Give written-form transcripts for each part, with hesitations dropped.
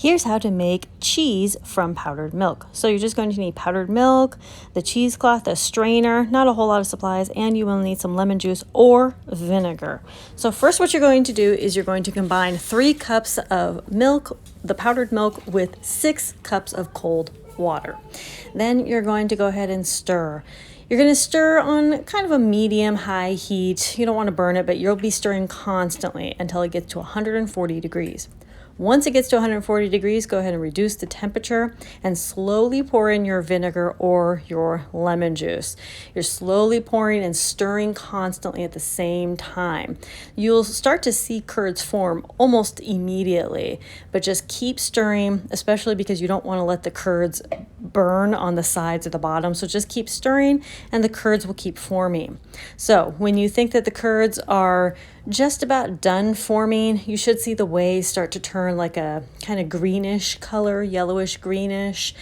Here's how to make cheese from powdered milk. So you're just going to need powdered milk, the cheesecloth, a strainer, not a whole lot of supplies, and you will need some lemon juice or vinegar. So first what you're going to do is you're going to combine 3 cups of milk, the powdered milk, with 6 cups of cold water. Then you're going to go ahead and stir. You're going to stir on kind of a medium-high heat. You don't want to burn it, but you'll be stirring constantly until it gets to 140 degrees. Once it gets to 140 degrees, go ahead and reduce the temperature and slowly pour in your vinegar or your lemon juice. You're slowly pouring and stirring constantly at the same time. You'll start to see curds form almost immediately, but just keep stirring, especially because you don't want to let the curds burn on the sides or the bottom. So just keep stirring and the curds will keep forming. So when you think that the curds are just about done forming, you should see the whey start to turn like a kind of greenish color, yellowish greenish.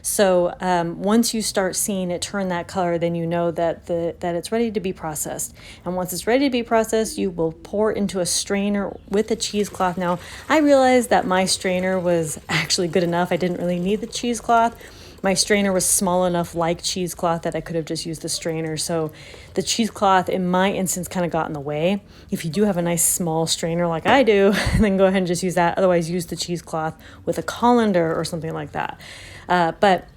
So once you start seeing it turn that color, then you know that it's ready to be processed. And once it's ready to be processed, you will pour into a strainer with a cheesecloth. Now, I realized that my strainer was actually good enough. I didn't really need the cheesecloth. My strainer was small enough like cheesecloth that I could have just used the strainer. So the cheesecloth in my instance kind of got in the way. If you do have a nice small strainer like I do, then go ahead and just use that. Otherwise, use the cheesecloth with a colander or something like that. But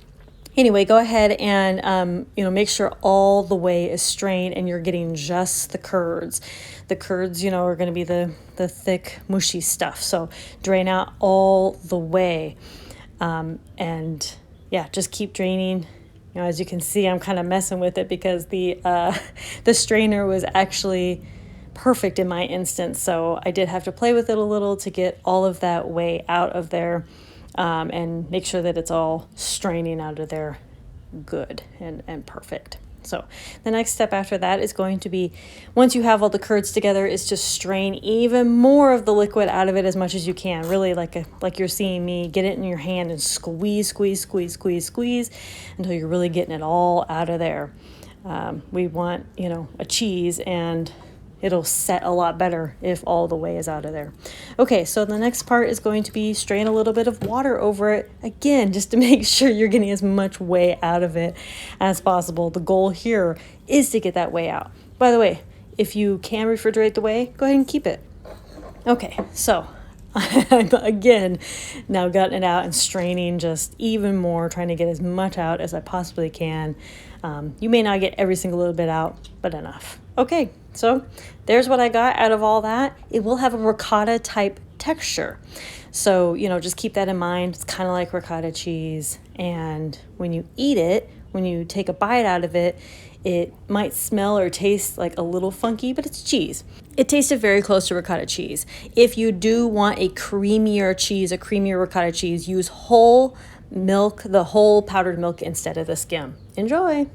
anyway, go ahead and make sure all the whey is strained and you're getting just the curds. The curds, are going to be the thick, mushy stuff. So drain out all the whey, and yeah, just keep draining. As you can see, I'm kind of messing with it because the strainer was actually perfect in my instance. So I did have to play with it a little to get all of that whey out of there, and make sure that it's all straining out of there good and perfect. So the next step after that is going to be, once you have all the curds together, is to strain even more of the liquid out of it as much as you can. Really like you're seeing me, get it in your hand and squeeze until you're really getting it all out of there. We want, a cheese, and it'll set a lot better if all the whey is out of there. Okay, so the next part is going to be strain a little bit of water over it, again, just to make sure you're getting as much whey out of it as possible. The goal here is to get that whey out. By the way, if you can refrigerate the whey, go ahead and keep it. Okay, so I'm again now gotten it out and straining just even more, trying to get as much out as I possibly can. You may not get every single little bit out, but enough. Okay, so there's what I got out of all that. It will have a ricotta type texture. So, just keep that in mind. It's kind of like ricotta cheese. And when you eat it, when you take a bite out of it, it might smell or taste like a little funky, but it's cheese. It tasted very close to ricotta cheese. If you do want a creamier cheese, a creamier ricotta cheese, use whole milk, the whole powdered milk instead of the skim. Enjoy.